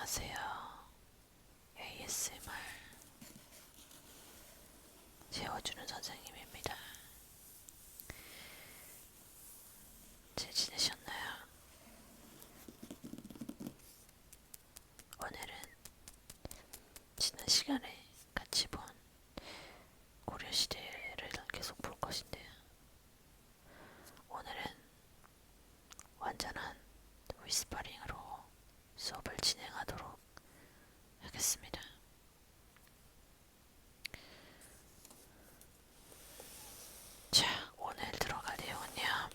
안녕하세요. ASMR 재워주는 선생님입니다. 잘 지내셨나요? 오늘은 지난 시간에 같이 본 고려시대를 계속 볼 것인데요. 오늘은 완전한 위스퍼링으로 수업을 진행하도록 하겠습니다. 자, 오늘 들어갈 내용은요.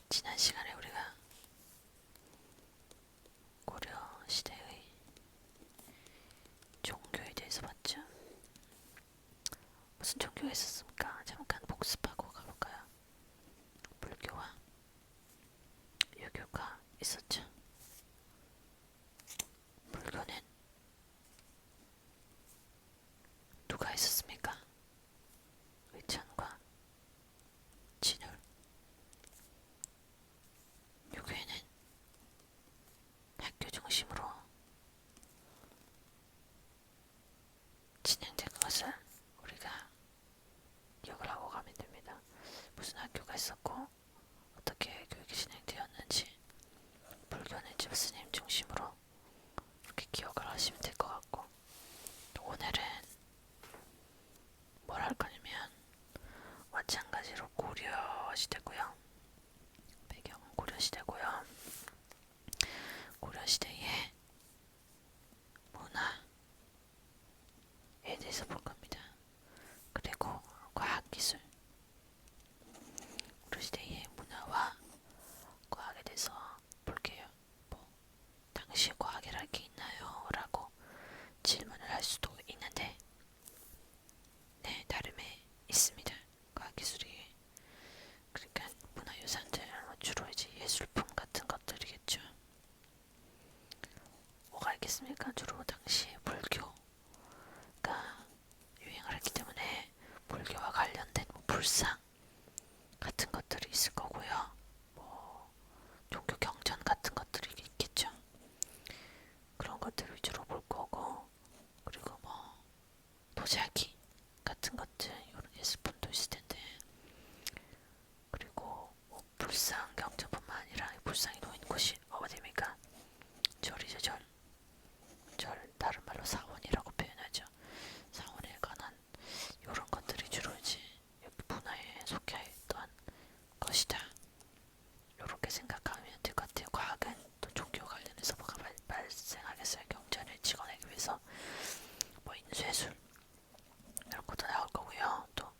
지난 시간에 우리가 고려시대의 종교에 대해서 봤죠? 무슨 종교가 있었습니까? 잠깐 복습하고 가볼까요? 불교와 유교가 있었죠. 불교는 누가 있었습니까? 의천과 진울. 유교에는 학교 중심으로 진행된 것을 우리가 기억을 하고 가면 됩니다. 무슨 학교가 있었고 어떻게 교육이 진행되었는지 불교는 집스님 중심으로 이렇게 기억을 하시면 될 것 같고, 또 오늘은 뭘 할 거냐면 마찬가지로 고려시대고요. 배경은 고려시대고요. 고려시대의 문화에 대해서 볼 겁니다. 그리고 과학기술, 고려시대의 문화와 과학에 대해서 볼게요. 당시 과학이랄 게 있나요? 라고 질문을 할 수도 있는데, 네, 나름의 있습니다. 과학기술이. 그러니까 문화유산들, 주로 이제 예술품 같은 것들이겠죠. 뭐가 있겠습니까? 주로 당시에 불교가 유행을 했기 때문에 불교와 관련된 불상 같은 것들이 있을 거고요. 종교 경전 같은 것들이 있겠죠. 그런 것들 위주로 볼 거고, 그리고 도자기 같은 것들, 이런 예술품도 있을 텐데, 그리고 불상 경전뿐만 아니라 불상이 놓인 곳이 어디입니까? 절이죠, 절. 다른 말로 사원이라고 표현하죠. 사원에 관한 이런 것들이 주로 이제 여기 문화에 속해 있던 것이다. 이렇게 생각하면 될 것 같아요. 과학은 또 종교 관련해서 뭐가 발생하겠어요. 경전을 찍어내기 위해서 인쇄술 이런 것도 나올 거고요. 또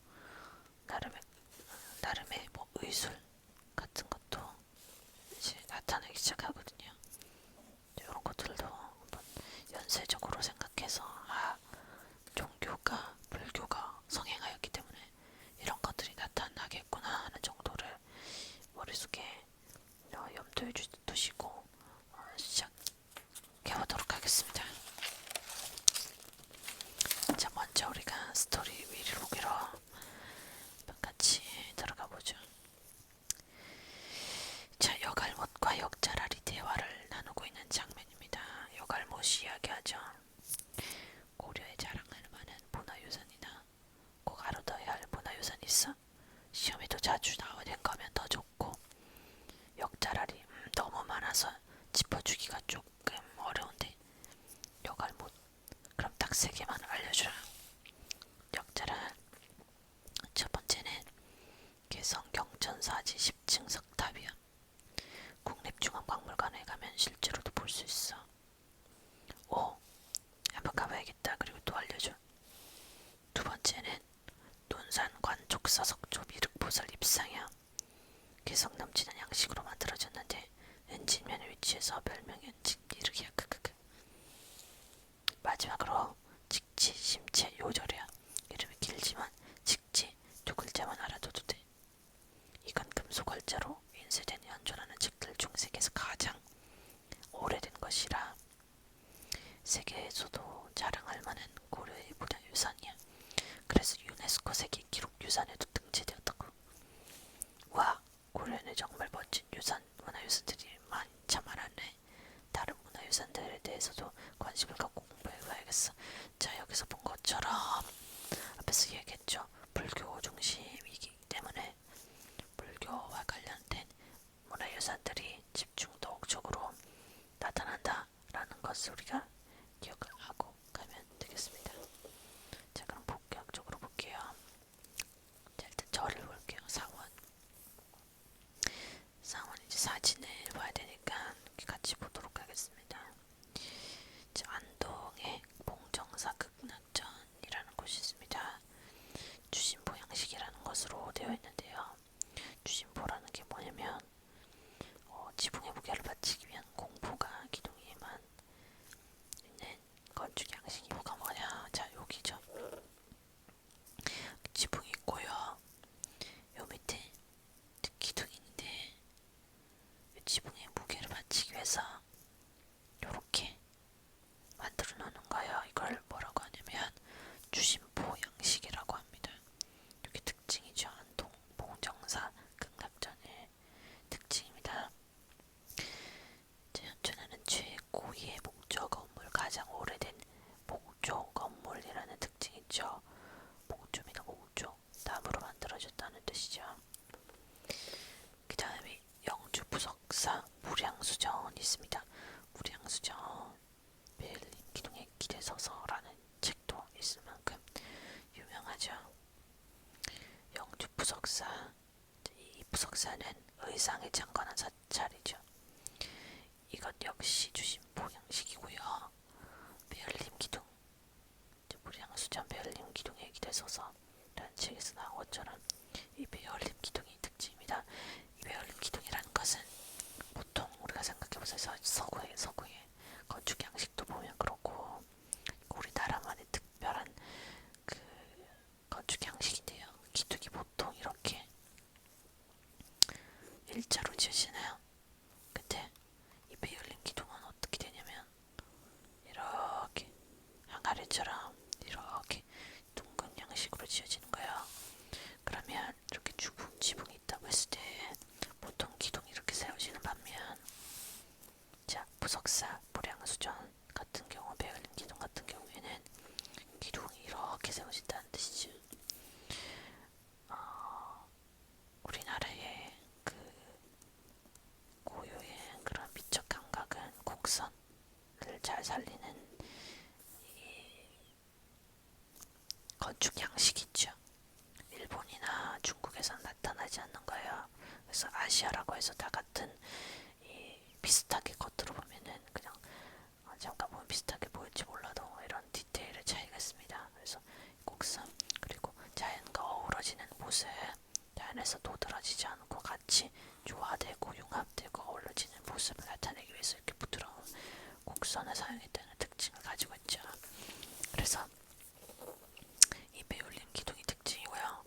나름의 의술 같은 것도 이제 나타나기 시작하거든요. 이런 것들도 한번 연쇄적으로 생각해서 종교가 불교가 성행하였기 때문에 이런 것들이 나타나겠구나 하는 정도를 머릿속에 염두에 두시고 시작해보도록 하겠습니다. 자, 먼저 우리가 스토리 위를 보기로 같이 들어가보죠. 자, 여갈못과 역자랄이 대화를 나누고 있는 장면입니다. 여갈못이 이야기하죠. 고려에 자랑할 만한 문화유산이나 꼭 알아둬야 할 문화유산이 있어? 시험에도 자주 나오는 거면 더 좋고, 역자랄이 너무 많아서 짚어주기가 조금 어려운데 여갈못, 그럼 딱 3개만 알려주라. 역자랄, 첫 번째는 개성 경천사지 10층 석탑이야. 국립중앙박물관에 가면 실제로도 볼 수 있어. 한번 가봐야겠다. 그리고 또 알려줘. 두 번째는 논산 관족사 석조 미륵보살 입상이야. 개성 넘치는 양식으로 만들어졌는데 은진면에 위치해서 별명이 은진 미륵이야. 크크크. 마지막으로 직지 심체 요절이야. 이름이 길지만 직지 2글자만 알아둬도 돼. 이건 금속 활자로 인쇄된 연존하는 책들 중 세계에서 가장 오래된 것이라 세계에서도 자랑할 만한 고려의 문화유산이야. 그래서 유네스코 세계기록유산에도 등재되었다고. 와, 고려에는 정말 멋진 문화유산들이 참 많았네. 다른 대해서도 관심을 갖고 공부해봐야겠어. 자, 여기서 본 것처럼 앞에서 얘기했죠. 불교 중심이기 때문에 불교와 관련된 문화유산들이 집중도적으로 나타난다라는 것을 우리가 기억을 하고 가면 되겠습니다. 자, 그럼 본격적으로 볼게요. 자, 일단 절을 볼게요. 사원. 사원 이제 사진을 봐야 되니까 같이 보도록 하겠습니다. 자, 안동에 봉정사 극락전이라는 곳이 있습니다. 주심보 양식이라는 것으로 되어 있는데요. 주심보라는 게 뭐냐면 지붕의 무게를 받치기 위한 공포가 기둥에만 있는 건축 양식이 뭐가 뭐냐? 자, 여기죠. 지붕이 있고요. 요 밑에 기둥이 있는데 지붕의 무게를 받치기 위해서 요렇게 만들어 놓는 거예요. 이걸 뭐라고 하냐면 주심보 양식이라고 합니다. 이게 특징이죠. 안동 봉정사 극락전의 특징입니다. 현존하는 최고의 목조 건물, 가장 오래된 목조 건물이라는 특징이 있죠. 목조입니다. 목조. 나무로 만들어졌다는 뜻이죠. 그 다음에 영주 부석사 무량수전이 있습니다. 무량수전 베를린 기둥의 길에 서서라는 책도 있을 만큼 유명하죠. 영주 부석사, 이 부석사는 의상에 창건한 사찰이죠. 이것 역시 주심보 양식이고요. 베를린 기둥, 무량수전 베를린 기둥의 길에 서서라는 책에서 나온 것처럼 이 베를린 기둥이 특징입니다. 이 베를린 기둥이라는 것은 보통 우리가 생각해보세요. 서구의 건축 양식도 보면 그렇고 우리나라만의 특별한 그 건축 양식인데요. 기둥이 보통 이렇게 일자로 지어지나요? 근데 이 베를린 기둥은 어떻게 되냐면 이렇게 항아리처럼 이렇게 둥근 양식으로 지어지는 거예요. 그러면 이렇게 지붕이 있다고 했을 때 보통 기둥이 이렇게 세워지는 반면, 자, 부석사 무량수전 같은 경우, 베를린 기둥 같은 경우에는 기둥이 이렇게 세워진다는 뜻이죠. 우리나라의 그 고유의 그런 미적 감각은 곡선을 잘 살리는 이 건축 양식이 있죠. 일본이나 중국에선 나타나지 않는 거예요. 그래서 아시아라고 해서 다 같은 비슷하게 겉으로 보면은 그냥 잠깐 보면 비슷하게 보일지 몰라도 이런 디테일의 차이가 있습니다. 그래서 곡선, 그리고 자연과 어우러지는 모습, 자연에서 도드라지지 않고 같이 조화되고 융합되고 어우러지는 모습을 나타내기 위해서 이렇게 부드러운 곡선을 사용했다는 특징을 가지고 있죠. 그래서 이 베를린 기둥이 특징이고요.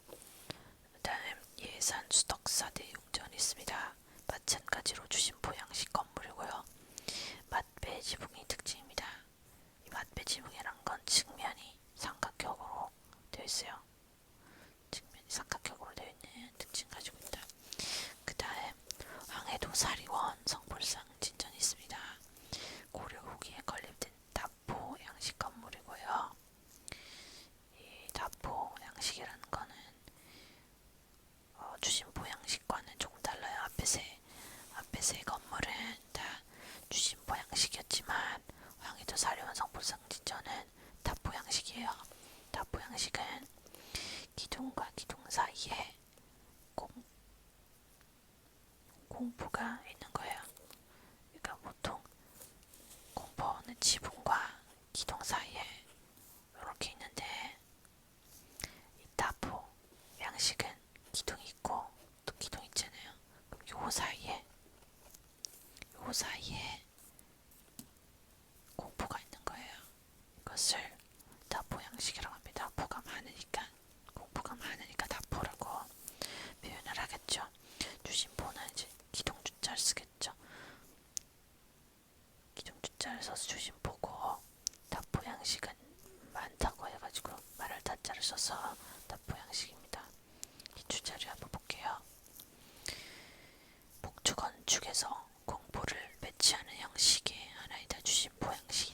다음 예산 수덕사 대웅전이 있습니다. 마찬가지로 주심보 양식 건물이고요. mat배 지붕이 특징입니다. 이 mat배 지붕이란 건 측면이 삼각형으로 되어 있어요. 측면이 삼각형으로 되어 있는 특징 가지고 있다. 그 다음 황해도 사리원 성불상 진전이 있습니다. 고려 후기에 건립된 다포 양식 건물이고요. 이 다포 양식이라는 거는 주심보 양식과는 조금 달라요. 앞에 세 건물은 다 주심보 양식이었지만 황해도 사리원 성불상 진전은 다포 양식이에요. 다포 양식은 기둥과 기둥 사이에 공부가 있는 거예요. 그러니까 보통 공포는 지붕과 기둥 사이에 이렇게 있는데, 이 다포 양식은 기둥이 있고 또 기둥 있잖아요. 그럼 요 사이에 공포가 있는 거예요. 이것을 다포 양식이라고 합니다. 공포가 많으니까 다포라고 표현을 하겠죠. 주심보는 이제 기둥주자를 쓰겠죠. 기둥주자를 써서 주심보고, 다포 양식은 많다고 해가지고 말할 다자를 써서 다포 양식입니다. 이 주자를 한번 볼게요. 목조 건축에서 공포를 배치하는 형식의 하나이다. 주심보 양식.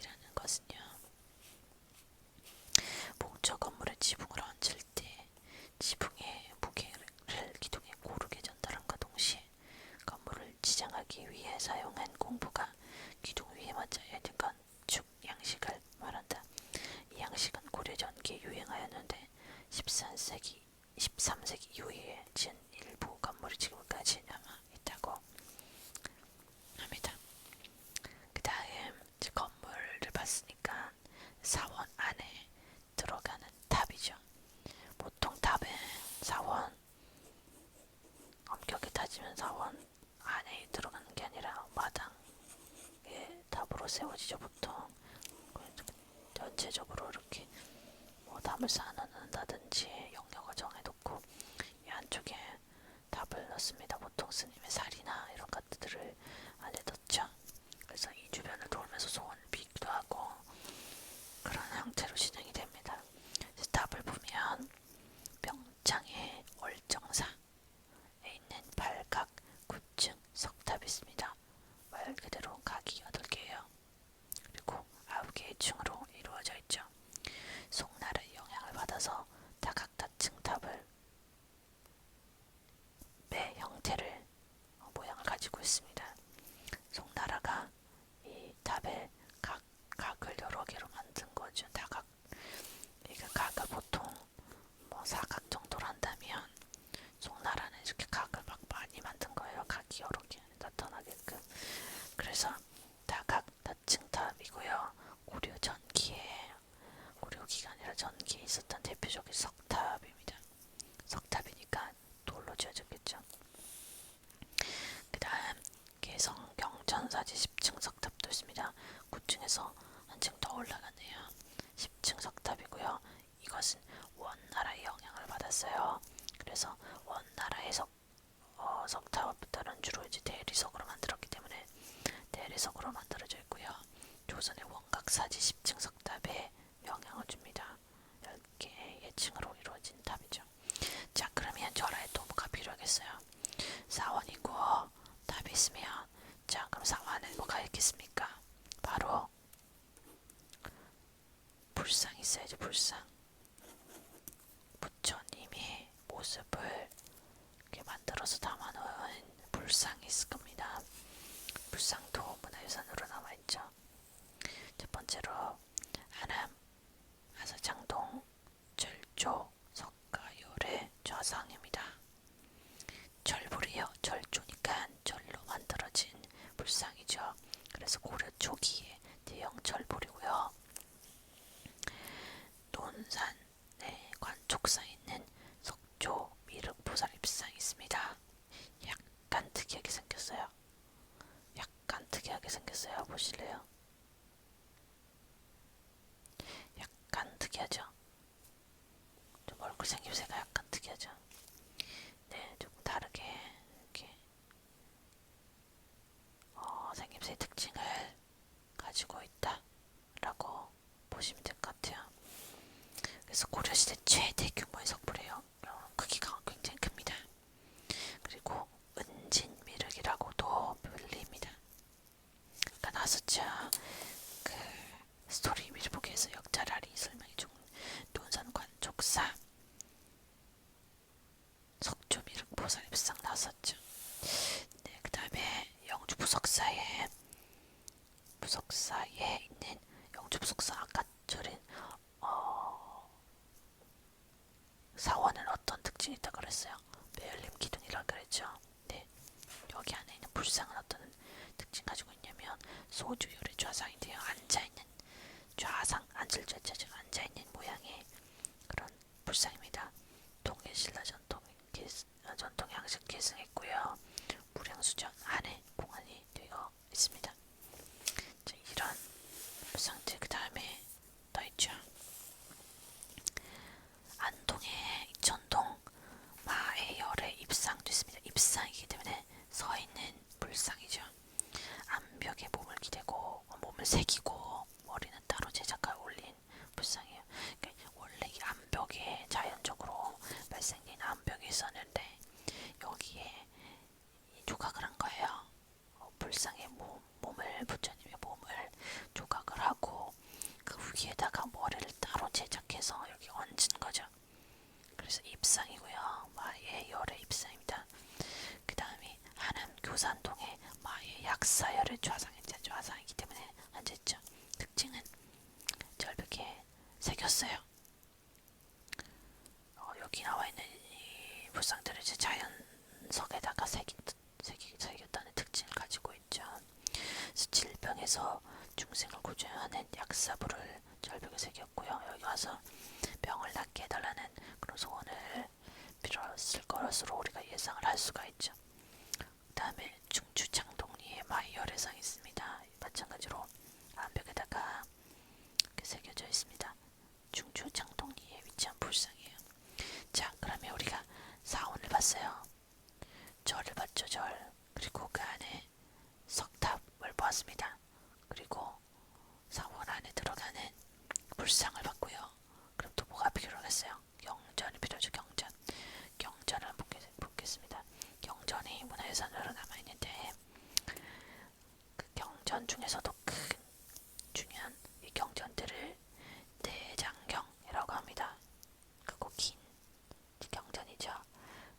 공부가 기둥 위에 맞아 있는 건축 양식을 말한다. 이 양식은 고려 전기에 유행하였는데 13세기 이후에 지은 일부 건물이 지금까지 남아 있다고 합니다. 그 다음 건물을 봤으니까 사원 안에 들어가는 탑이죠. 보통 탑은 사원, 엄격히 따지면 사원 안에 들어가는 게 아니라 마당에 탑으로 세워지죠. 보통 전체적으로 이렇게 뭐 담을 쌓아놓는다든지 영역을 정해놓고 이 안쪽에 탑을 넣습니다. 보통 스님의 살이나 이런 것들을 안에 넣죠. 그래서 이 주변을 돌면서 소원을 빌기도 하고 그런 형태로 진행이 됩니다. 탑을 보면 병창의 월정사에 있는 발각 9층 석탑이 있습니다. 말 그대로 각이 8개예요. 그리고 9개의 층으로 이루어져 있죠. 송나라의 영향을 받아서 다각다층 탑을 매 형태를 모양을 가지고 있습니다. 송나라가 이 탑의 각을 여러 개로 만든 거죠. 다각. 그러니까 각을 보통 뭐 사각 정도로 한다면 송나라는 이렇게 각을 막 많이 만든 거예요. 각이 여러 개 나타나게끔. 그래서 다각다층 탑이고요. 고려 전기에 고려 기간이라 전기에 있었던 대표적인 석탑입니다. 석탑이니까 돌로 지어졌겠죠. 그 다음 개성 경천사지 10층 석탑도 있습니다. 9층에서 한 층 더 올라가네요. 10층 석탑이고요. 이것은 원나라의 영향을 받았어요. 그래서 원나라의 석탑들은 주로 이제 대리석으로 만들었기 때문에 대리석으로 만들어져 있고요. 조선의 원각사지 10층 석탑에 영향을 줍니다. 10개의 층으로 이루어진 탑이죠. 자, 그러면 절하에 또 뭐가 필요하겠어요? 사원이고 탑이 있으면 자, 그럼 사원에 뭐가 있겠습니까? 바로 불상이 있어야죠. 불상. 부처님이 모습을 이렇게 만들어서 담아놓은 불상이 있을 겁니다. 불상도 문화유산으로 남아있죠. 첫 번째로 하남 하사장동 절조 석가열의 좌상입니다. 절불이요. 절조니까 절로 만들어진 불상이죠. 그래서 고려 초기에 대형 절불이고요. 논산에 관촉사에 있는 석조 미륵보살 입상이 있습니다. 약간 특이하게 생겼어요. 약간 특이하게 생겼어요. 보실래요? 약간 특이하죠? 좀 얼굴 생김새가 약간 특이하죠? 네, 조금 다르게 이렇게 생김새의 특징을 가지고 있다라고 보시면 될 것 같아요. 그래서 고려시대 최대 규모의 석불이에요. 크기가 굉장히 큽니다. 그리고 은진미륵이라고도 불립니다. 아까 나왔었죠. 그 스토리 밀보기에서 역자라리 설명해준 논산 관촉사 석조 미륵보살 입상 나왔었죠. 네, 그 다음에 영주 부석사에 있는 영주 부석사 아까 저린 사원은 어떤 특징이 있다고 그랬어요? 매열림 기둥이라고 그랬죠. 네, 여기 안에 있는 불상은 어떤 특징 가지고 있냐면 소주열의 좌상인데요. 앉아있는 좌상, 앉을 좌자죠. 앉아있는 모양의 그런 불상입니다. 동해신라 전통 양식 계승했고요. 무량수전 안에 봉안이 되어 있습니다. 자, 이런 불상들 그 다음에 더 있죠. 안동의 이천동 마애열의 입상도 있습니다. 입상이기 때문에 서 있는 불상이죠. 암벽에 몸을 새기고 머리는 따로 제작하여 올린 불상이에요. 그러니까 원래 이 암벽에 자연적으로 발생된 암벽이 있었는데 여기에 조각을 한 거예요. 불상의 부처님의 몸을 조각을 하고 그 위에다가 머리를 따로 제작해서 여기 얹은 거죠. 그래서 입상이고요. 마의 열의 입상입니다. 그 다음에 하남 교산동의 마의 약상 역사열의 좌상이기 때문에 앉아있죠. 특징은 절벽에 새겼어요. 여기 나와있는 이 불상들을 이제 자연석에다가 새겼다는 특징을 가지고 있죠. 그래서 질병에서 중생을 구제하는 약사부를 절벽에 새겼고요. 여기 와서 병을 낫게 해달라는 그런 소원을 빌었을 것으로 우리가 예상을 할 수가 있죠. 그 다음에 중추장동리에 마이열애상이 있습니다. 마찬가지로 암벽에다가 이렇게 새겨져 있습니다. 중추장동리에 위치한 불상이에요. 자, 그러면 우리가 사원을 봤어요. 절을 봤죠, 절. 그리고 그 안에 석탑을 보았습니다. 그리고 사원 안에 들어가는 불상을 봤고요. 그럼 또 뭐가 필요하겠어요? 경전이 필요하죠. 경전을 보겠습니다. 경전이 문화유산으로 남아있는데 그 경전 중에서도 큰 중요한 이 경전들을 대장경이라고 합니다. 크고 긴 경전이죠.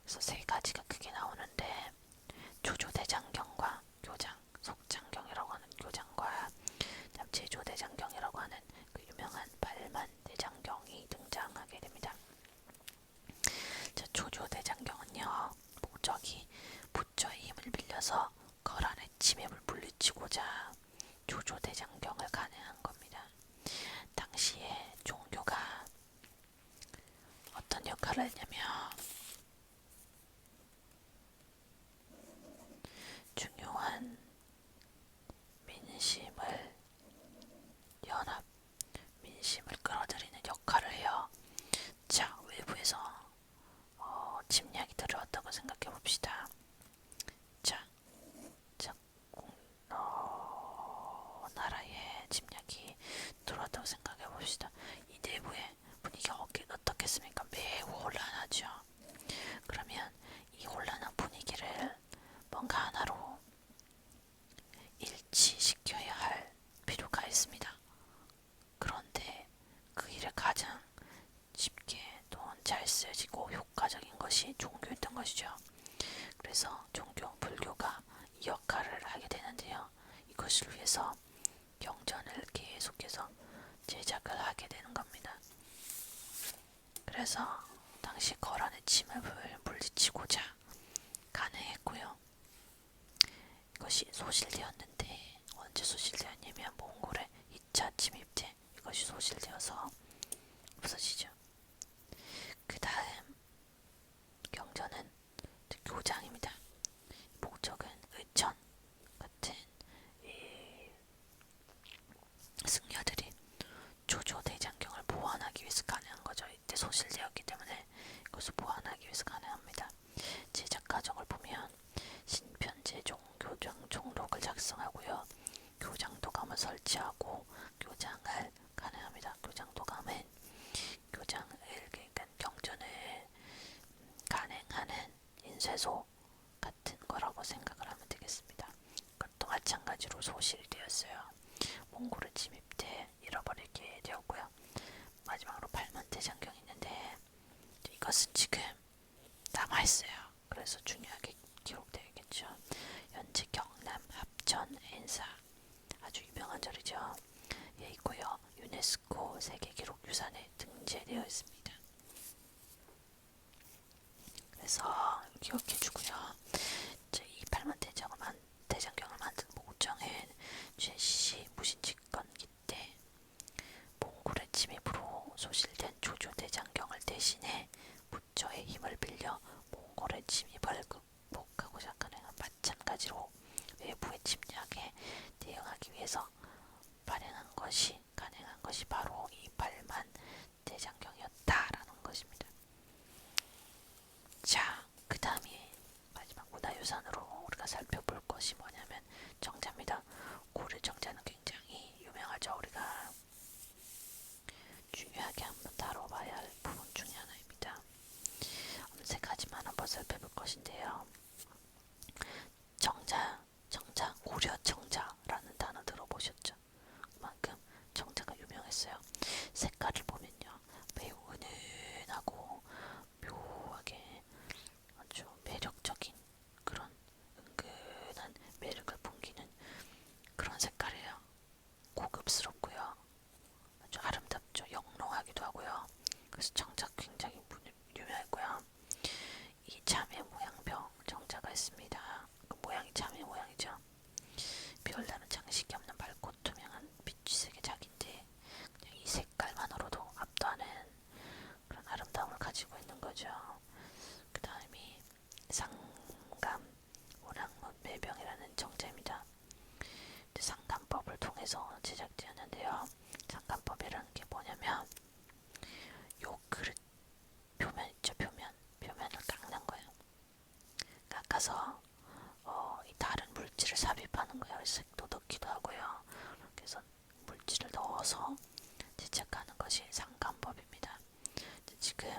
그래서 세 가지가 크게 나오는데 조조대장경과 교장, 속장경이라고 하는 교장과 제조대장경이라고 하는 그 유명한 발만대장경이 등장하게 됩니다. 자, 조조대장경은요, 목적이 부처의 힘을 빌려서 거란의 침입을 물리치고자 조조대장경을 간행한 겁니다. 당시에 종교가 어떤 역할을 했냐면 중요한 민심을 민심을 끌어들이는 역할을 해요. 자, 외부에서 침략이 들어왔다고 생각해 봅시다. 자, 나라에 침략이 들어왔다고 생각해 봅시다. 이 내부의 분위기가 어떻겠습니까? 매우 혼란하죠. 그러면 이 혼란한 분위기를 뭔가 하나로 일치시켜야 할 필요가 있습니다. 그런데 그 일을 가장 쉽게 또 잘 쓰여지고 효과적인 것이 종교였던 것이죠. 그래서 종교, 불교가 이 역할을 하게 되는데요. 이것을 위해서 경전을 계속해서 제작을 하게 되는 겁니다. 그래서 당시 거란의 침입을 물리치고자 가능했고요. 이것이 소실되었는데 언제 소실되었냐면 몽골의 2차 침입 때 이것이 소실되어서 없어지죠. 그 다음 경전은 교장입니다. 목적은 의천 같은 이 승려들이 조조대장경을 보완하기 위해서 가능한 거죠. 이때 소실되었기 때문에 이것을 보완하기 위해서 가능합니다. 제작 과정을 보면 신편제종 교장 종록을 작성하고요. 교장도감을 설치하고 교장을 가능합니다. 교장도감은 교장을 그러니까 경전을 간행하는 인쇄소 같은 거라고 생각을 하면 되겠습니다. 그것도 마찬가지로 소실되었어요. 몽골의 침입 때 잃어버리게 되었고요. 마지막으로 발만대장경이 있는데 이것은 지금 남아있어요. 그래서 중요하게 기록되어 있겠죠. 현재 경남 합천 엔사 아주 유명한 절이죠. 예, 있고요. 유네스코 세계기록유산에 등재되어 있습니다. 그래서 기억해주고요. 이 발만대장경을 만든 목적은 최씨 무신집권기 때 몽골의 침입으로 소실된 조조대장경을 대신해 부처의 힘을 빌려 몽골의 침입을 극복하고자 가능한 마찬가지로 외부의 침략에 대응하기 위해서 발행한 것이 가능한 것이 바로 이 발만대장경이었다라는 것입니다. 자, 그 다음이 마지막 문화유산으로 우리가 살펴볼 것이 뭐냐면 정자입니다. 고려 정자는 굉장히 유명하죠. 우리가 중요하게 한번 다뤄봐야 할 부분 중에 하나입니다. 세 가지만 한번 살펴볼 것인데요. 정자, 고려 정자라는 단어 들어보셨죠? 그만큼 정자가 유명했어요. 색깔을 보면요, 매우 은은하고 묘하게 아주 매력적인 그런 은근한 매력을 풍기는 이용해서 제작되었는데요. 상간법이라는 게 뭐냐면 요 그릇 표면 있죠, 표면을 깎는 거예요. 깎아서 이 다른 물질을 삽입하는 거예요. 색도 넣기도 하고요. 그래서 물질을 넣어서 제작하는 것이 상간법입니다. 지금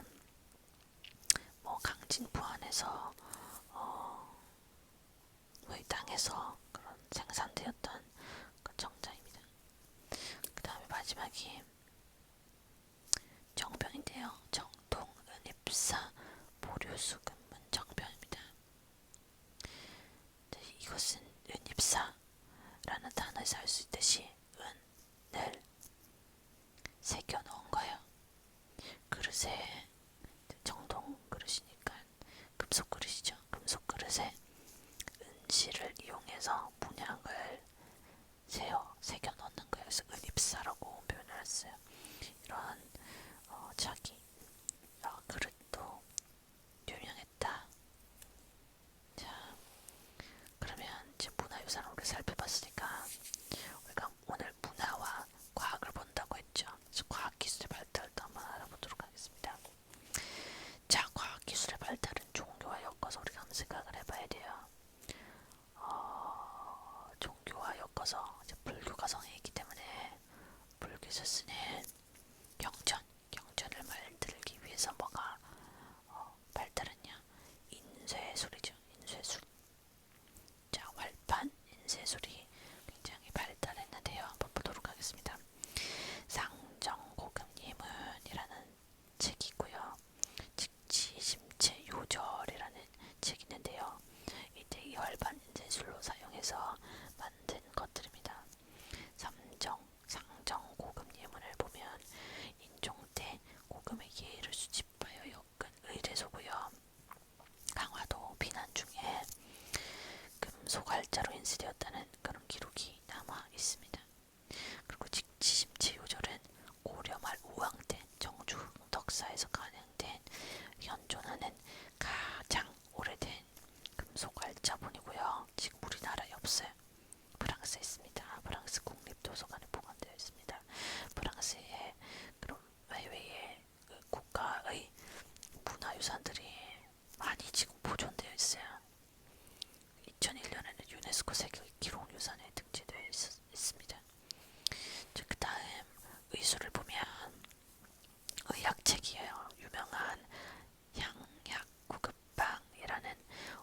뭐 강진부 안에서 의 땅에서 그런 생산되었던 그 정자입니다. 그 다음에 마지막이 정병인데요. 정통, 은입사, 보류수금문 정병입니다. 이것은 은입사라는 단어에서 알 수 있듯이 은을 새겨 넣은 거예요. 그릇에 정통 그릇이니까 금속 그릇이죠. 금속 그릇에 은실을 이용해서 문양을 새겨 넣는 거예요. 그래서 은입사라고 표현을 했어요. 이런 자기 그릇도 유명했다. 자, 그러면 이제 문화유산을 우리 살펴봤으니까 우리가 오늘 문화와 과학을 본다고 했죠. 그래서 과학기술의 발달도 한번 알아보도록 하겠습니다. 자, 과학기술의 발달은 종교와 엮어서 우리가 한번 생각을 해봐야 돼요. 종교와 엮어서 이제 불교가 성행했기 때문에 불교에서 쓰는 경전을 만들기 위해서 뭐가 발달했냐? 인쇄술이죠. 인쇄술. 자, 활판, 인쇄술이 굉장히 발달했는데요. 한번 보도록 하겠습니다. 상정고금예문이라는 책이 있고요. 직지심체요절이라는 책이 있는데요. 이때 이 활판 인쇄술로 사용해서 만든 것들입니다. 상정고금예문을 보면 인종 때 고금의 예를 수집하여 엮은 의례소고요. 강화도 비난 중에 금속활자로 인쇄되었다는 그런 기록이 남아 있습니다. 그리고 직지심체요절은 고려 말 우왕 때 정주 덕사에서 간행된 현존하는 가장 오래된 금속활자본이고요. 지금 우리나라에 없어요. 프랑스에 있습니다. 프랑스 국립도서관에 보관되어 있습니다. 프랑스의 그런 외외의 국가의 문화유산들이 많이 지금 보존되어 있어요. 2001년에는 유네스코 세계 기록유산에 등재되어 있습니다. 그 다음 의술을 보면 의학책이에요. 유명한 향약구급방이라는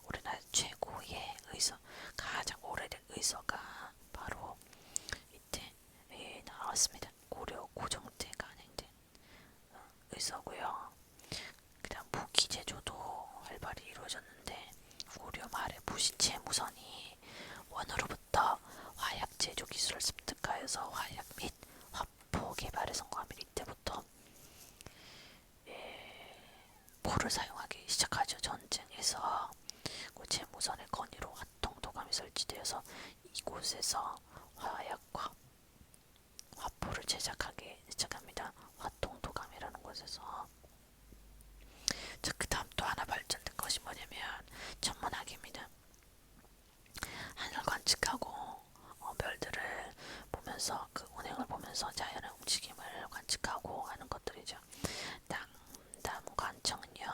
우리나라 최고의 의서, 가장 오래된 의서가 바로 이때 나왔습니다. 고려 고종 때 간행된 의서고요. 그 다음 무기 제조도 활발히 이루어졌는데 고려 말에 부시체 무선이 원으로부터 화약 제조 기술을 습득하여서 화약 및 화포 개발에 성공하면 이때부터 포를 사용하기 시작하죠. 전쟁에서 재무선의 건의로 화통도감이 설치되어서 이곳에서 화약과 화포를 제작하기 시작합니다. 화통도감이라는 곳에서. 자, 그 다음 또 하나 발전된 것이 뭐냐면 천문학입니다. 하늘 관측하고 별들을 보면서 그 운행을 보면서 자연의 움직임을 관측하고 하는 것들이죠. 담담관청은요,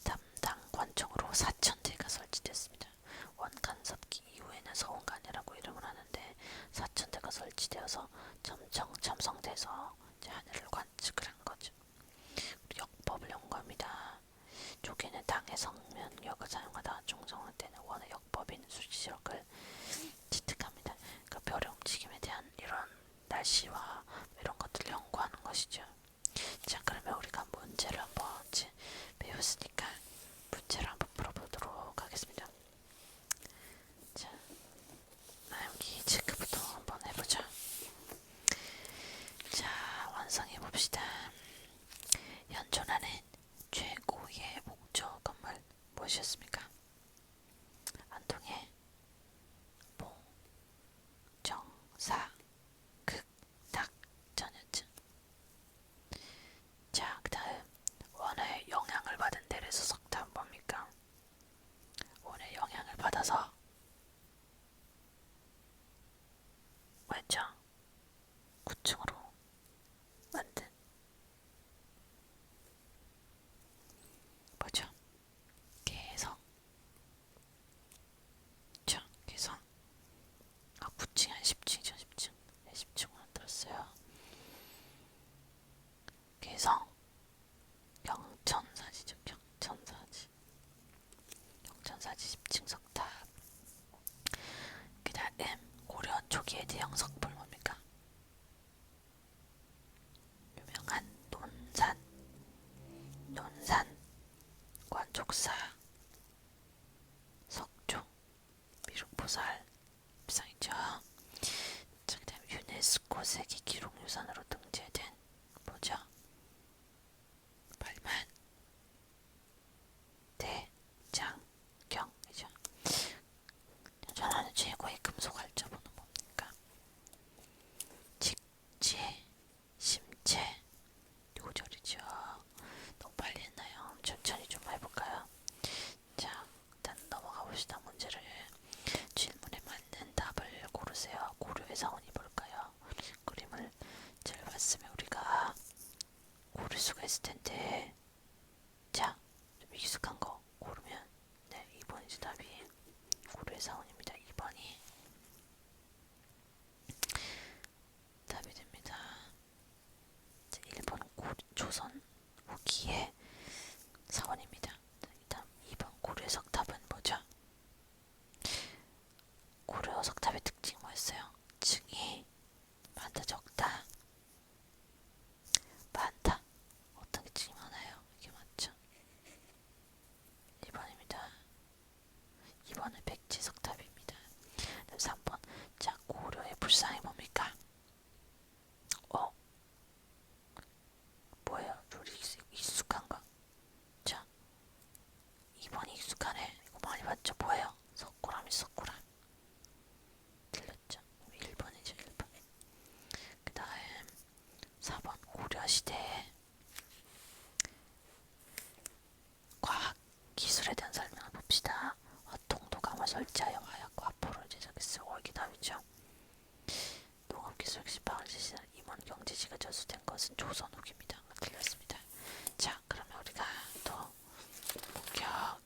담당관청으로 4,000대가 설치됐습니다. 원간섭기 이후에는 서원간이라고 이름을 하는데 4,000대가 설치되어서 점청 첨성돼서 하늘을 관측을 한 거죠. 역법을 연구합니다. 조개는 당의 성면역을 사용하다 중성화 때는 원의 역법인 수지력을 지특합니다. 그러니까 별의 움직임에 대한 이런 날씨와 이런 것들을 연구하는 것이죠. 자, 그러면 우리가 문제를 한번 배웠으니까 문제를 한번 풀어보도록 하겠습니다. 자, 여기 체크부터 한번 해보자. 자, 완성해봅시다. 현존하는 최고의 목조 건물 무엇이었습니까? 안동의 고려시대 과학 기술에 대한 설명을 봅시다. 화통도 강화 설치하여 화약과 화포를 제작했어. 이게 답이죠. 농업기술 식빵을 실시한 임원 경제지가 저수된 것은 조선 후기입니다. 틀렸습니다. 자, 그러면 우리가 또 본격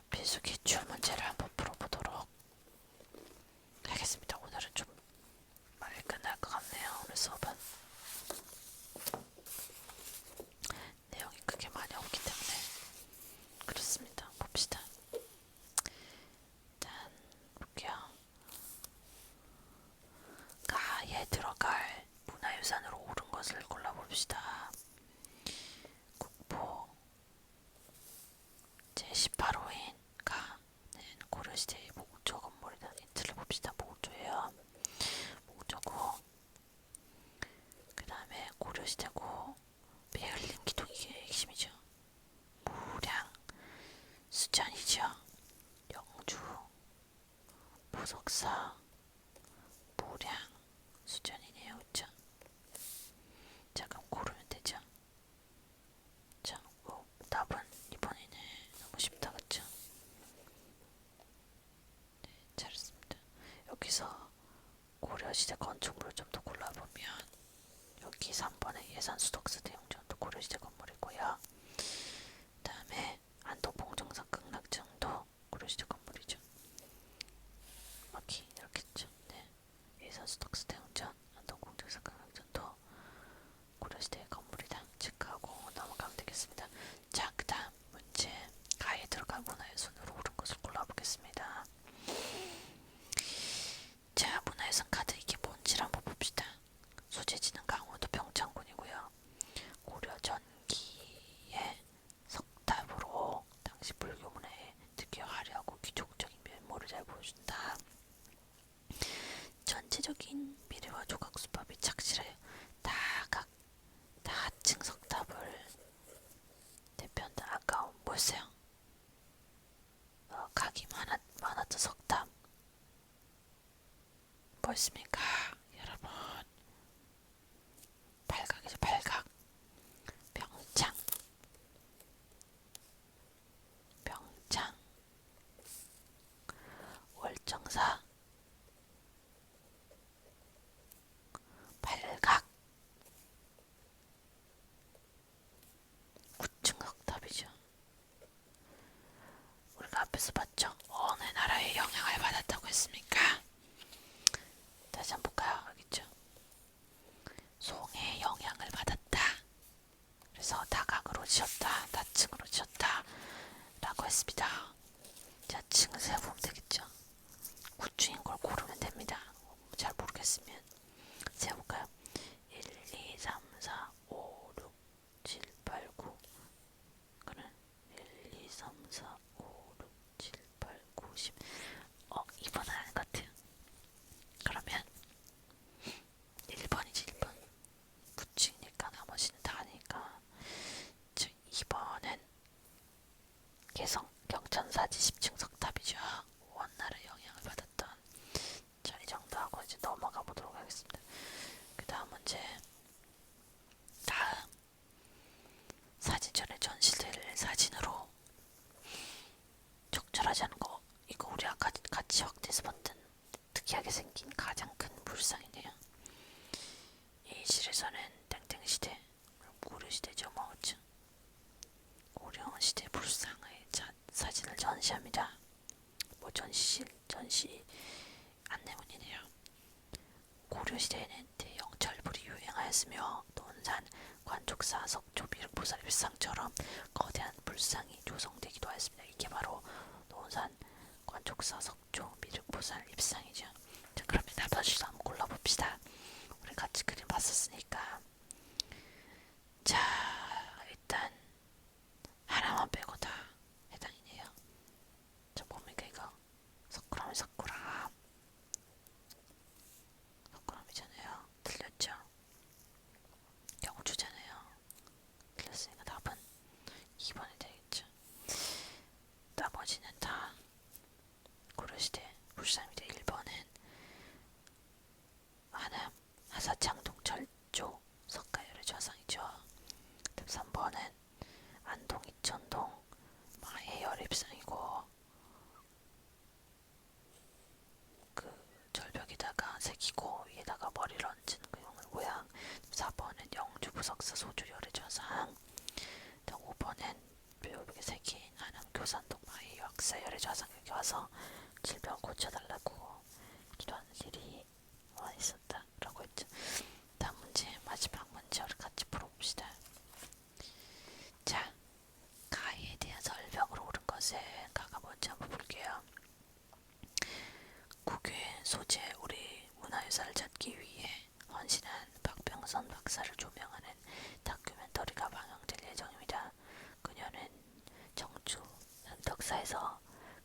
필수 기출 문제를 한번 풀어보도록 하겠습니다. 오늘은 좀 빨리 끝날 것 같네요. 오늘 수업은 내용이 크게 많이 없기 때문에 그렇습니다. 봅시다. 일단 볼게요. 가에 들어갈 문화유산으로 옳은 것을 골라봅시다. 국보 제18호인 가는 고려시대의 목조 건물이다. 힌트를 봅시다. 목조예요. 목조고 그 다음에 고려시대고 배흘림 기둥 이게 핵심이죠. 무량 수전이죠. 영주 보석사 무량 수전이네요. 그쵸? 자, 그럼 고르면 되죠. 자, 답은 2번이네. 너무 쉽다. 그쵸? 네, 잘했습니다. 여기서 고려시대 건축물을 좀 더 골라보면 여기 3번의 예산수덕사 대웅전도 고려시대 건물이고요. 그 다음에 안동봉정사 극락정도 고려시대 건물이죠. 이렇게 있죠. 네. 예산수덕사 대웅전 안동봉정사 극락정도 고려시대의 건물이다. 체크하고 넘어가면 되겠습니다. 자, 그 다음 문제 가에 들어간 문화의 순으로 옳은 것을 골라보겠습니다. 자, 문화유산 카드 이게 뭔지를 한번 봅시다. 소재지는 강원도 평창군이고요. 고려 전기의 석탑으로 당시 불교 문화의 특유의 화려하고 귀족적인 면모를 잘 보여준다. 전체적인 미래와 조각 수법이 착실해요. 다층 석탑을 대표한다. 아까 뭐였어요? 각이 많았던 석탑 뭐였습니까? 여러분, 팔각이죠. 팔각. 병창 월정사 팔각 구층 석탑이죠. 우리가 앞에서 봤죠? 어느 나라의 영향을 받았다고 했습니까? 다시 한번 볼까요? 여기 있죠? 송의 영향을 받았다. 그래서 다각으로 지었다, 다층으로 지었다 라고 했습니다. 자, 층을 세어보면 되겠죠? 구층인 걸 고르면 됩니다. 잘 모르겠으면 세어볼까요? 1, 2, 3, 4, 5, 6, 7, 8, 9 그는 1, 2, 3, 4, 5, 6, 7, 8, 9, 10 2번은 아닌 것 같아요. 그러면 1번이지. 1번 구층이니까 나머지는 다 아니까 2번은 개성 경천사지 10층 석탑이죠. 원나라의 영향을 받았던. 자, 이 정도 하고 이제 넘어가 보도록 하겠습니다. 그 다음 문제. 다음 사진전에 전시될 사진으로 적절하지 않은 거, 이거 우리 아까 같이 확대해서 봤던 특이하게 생긴 가장 큰 불상이네요. 이 실에서는 땡땡시대 고려시대죠. 뭐죠? 고려시대 불상의 사진을 전시합니다. 전시 안내문이네요. 고려시대에는 대형 철불이 유행하였으며 논산, 관족사, 석조, 미륵보살 일상처럼 거대한 불상이 조성되기도 하였습니다. 이게 바로 논산, 관족사, 석조, 미륵보살 입상이죠. 자, 그러면 답안지도 한번 골라봅시다. 우리 같이 그림 봤었으니까. 자, 일단 하나만 빼고 다 해당이네요. 저 뭡니까 이거? 석굴암이잖아요. 틀렸죠? 경주잖아요. 틀렸으니까 답은 2번이 되겠죠. 나머지는 다 고려시대 불상입니다. 1번은 하남 하사창동 철조 석가열의 전 열애조화상이죠. 3번은 안동 이천동 마의 열입상이고 그 절벽에다가 새기고 위에다가 머리를 얹은 그 용을 모양. 4번은 영주 부석사 소주 열애조화상. 5번은 묘벽에 새긴 안암 교산동 마의 역사 열애조화상. 여기 와서 질병 고쳐달라고 기도하는 일이 있었다 라고 했죠. 다음 문제, 마지막 문제를 같이 풀어봅시다. 자, 가에 대한 설명으로 옳은 것은 가가 뭔지 한번 볼게요. 국유의 소재 우리 문화유산을 찾기 위해 헌신한 박병선 박사를 조명하는 다큐멘터리가 방영될 예정입니다. 그녀는 청주 현덕사에서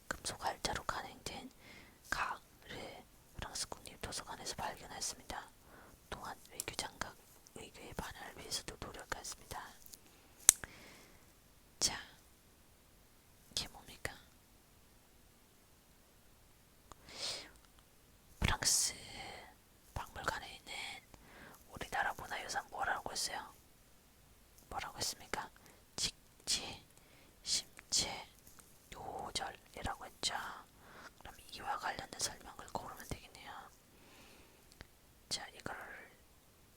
금속 활자로 간행된 가를 프랑스 국립도서관에서 발견했습니다. 또한 외교장각 의교의 반환을 위해서도 노력했습니다. 자, 이게 뭡니까? 프랑스 박물관에 있는 우리나라 문화유산 뭐라고 했어요? 뭐라고 했습니까? 직지, 심체, 요절이라고 했죠. 그럼 이와 관련된 설명을 고르면 되겠네요. 자, 이걸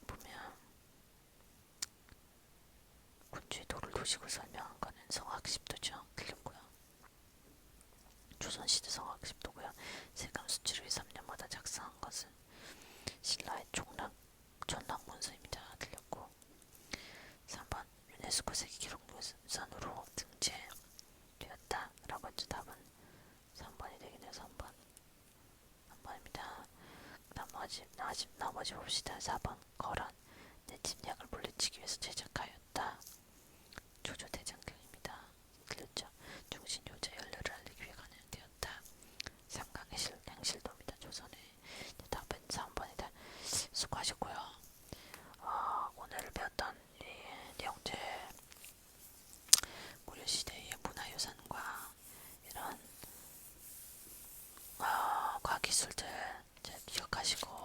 보면 군주의 도를 도식으로 설명한 거는 성학십도죠. 틀렸고요. 조선시대 성학십도고요. 세감수치를 3년마다 작성한 것은 신라의 전락문서입니다. 틀렸고 3번 유네스코 세계기록유산으로 등재되었다 라고 했죠. 답은 3번이 되겠네요. 3번입니다. 나머지 봅시다. 4번 거란 내 침략을 물리치기 위해서 제작하였다. 조조대장경입니다. 틀렸죠. 중신요자 연례를 알리기 위해 간행되었다. 삼강의 행실도입니다. 조선의 답은 3번이다. 수고하셨고요. 오늘 배웠던 이 내용들 고려시대의 문화유산과 이런 과학기술들 잘 기억하시고